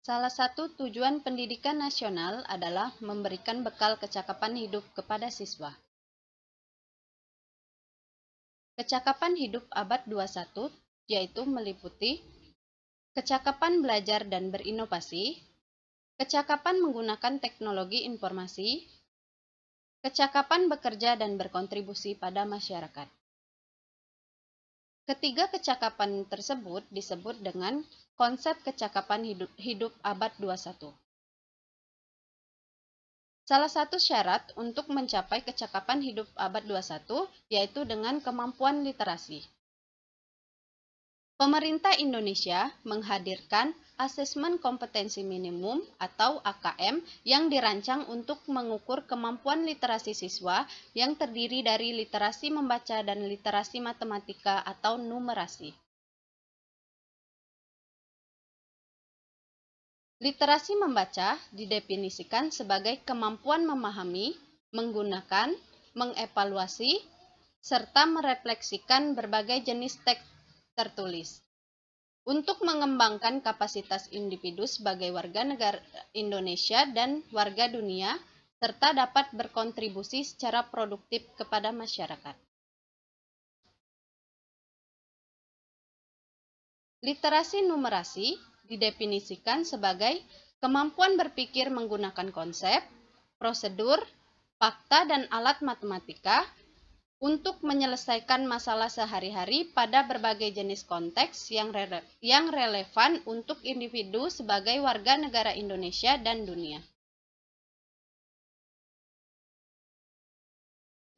Salah satu tujuan pendidikan nasional adalah memberikan bekal kecakapan hidup kepada siswa. Kecakapan hidup abad 21 yaitu meliputi kecakapan belajar dan berinovasi, kecakapan menggunakan teknologi informasi, kecakapan bekerja dan berkontribusi pada masyarakat. Ketiga kecakapan tersebut disebut dengan konsep kecakapan hidup abad 21. Salah satu syarat untuk mencapai kecakapan hidup abad 21 yaitu dengan kemampuan literasi. Pemerintah Indonesia menghadirkan Asesmen Kompetensi Minimum atau AKM yang dirancang untuk mengukur kemampuan literasi siswa yang terdiri dari literasi membaca dan literasi matematika atau numerasi. Literasi membaca didefinisikan sebagai kemampuan memahami, menggunakan, mengevaluasi, serta merefleksikan berbagai jenis teks tertulis. Untuk mengembangkan kapasitas individu sebagai warga negara Indonesia dan warga dunia, serta dapat berkontribusi secara produktif kepada masyarakat. Literasi numerasi didefinisikan sebagai kemampuan berpikir menggunakan konsep, prosedur, fakta, dan alat matematika untuk menyelesaikan masalah sehari-hari pada berbagai jenis konteks yang relevan untuk individu sebagai warga negara Indonesia dan dunia.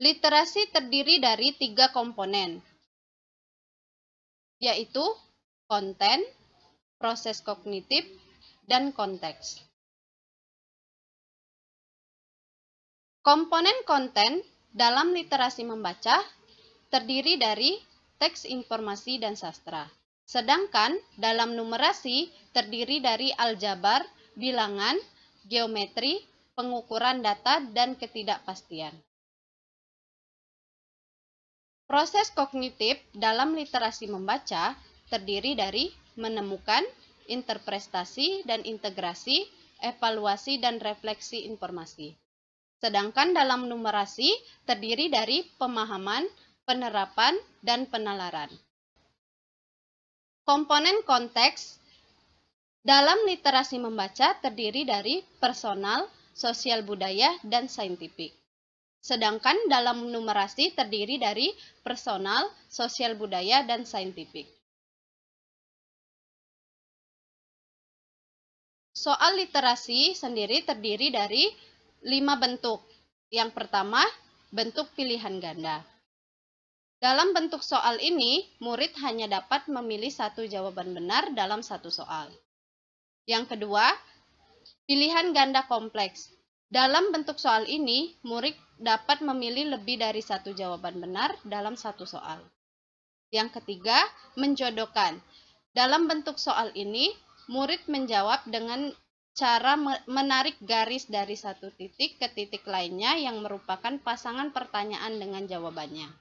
Literasi terdiri dari 3 komponen, yaitu konten, proses kognitif, dan konteks. Komponen konten dalam literasi membaca terdiri dari teks informasi dan sastra. Sedangkan dalam numerasi terdiri dari aljabar, bilangan, geometri, pengukuran data, dan ketidakpastian. Proses kognitif dalam literasi membaca terdiri dari menemukan, interpretasi dan integrasi, evaluasi dan refleksi informasi. Sedangkan dalam numerasi terdiri dari pemahaman, penerapan, dan penalaran. Komponen konteks dalam literasi membaca terdiri dari personal, sosial budaya, dan saintifik. Sedangkan dalam numerasi terdiri dari personal, sosial budaya, dan saintifik. Soal literasi sendiri terdiri dari 5 bentuk. Yang pertama, bentuk pilihan ganda. Dalam bentuk soal ini, murid hanya dapat memilih satu jawaban benar dalam satu soal. Yang kedua, pilihan ganda kompleks. Dalam bentuk soal ini, murid dapat memilih lebih dari satu jawaban benar dalam satu soal. Yang ketiga, menjodohkan. Dalam bentuk soal ini, murid menjawab dengan cara menarik garis dari satu titik ke titik lainnya yang merupakan pasangan pertanyaan dengan jawabannya.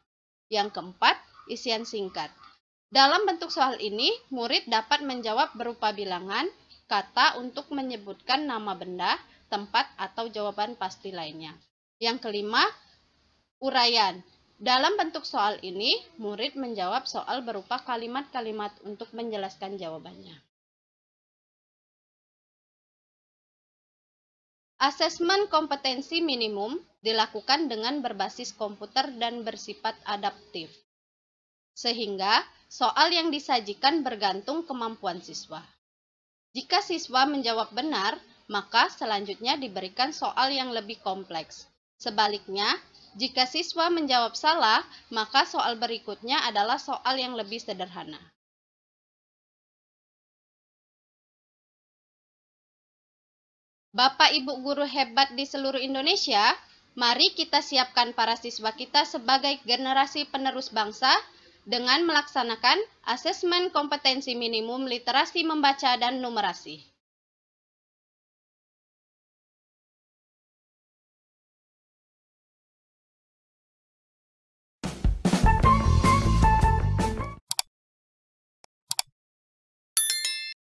Yang keempat, isian singkat. Dalam bentuk soal ini, murid dapat menjawab berupa bilangan, kata untuk menyebutkan nama benda, tempat, atau jawaban pasti lainnya. Yang kelima, uraian. Dalam bentuk soal ini, murid menjawab soal berupa kalimat-kalimat untuk menjelaskan jawabannya. Asesmen kompetensi minimum dilakukan dengan berbasis komputer dan bersifat adaptif, sehingga soal yang disajikan bergantung kemampuan siswa. Jika siswa menjawab benar, maka selanjutnya diberikan soal yang lebih kompleks. Sebaliknya, jika siswa menjawab salah, maka soal berikutnya adalah soal yang lebih sederhana. Bapak Ibu guru hebat di seluruh Indonesia, mari kita siapkan para siswa kita sebagai generasi penerus bangsa dengan melaksanakan asesmen kompetensi minimum literasi membaca dan numerasi.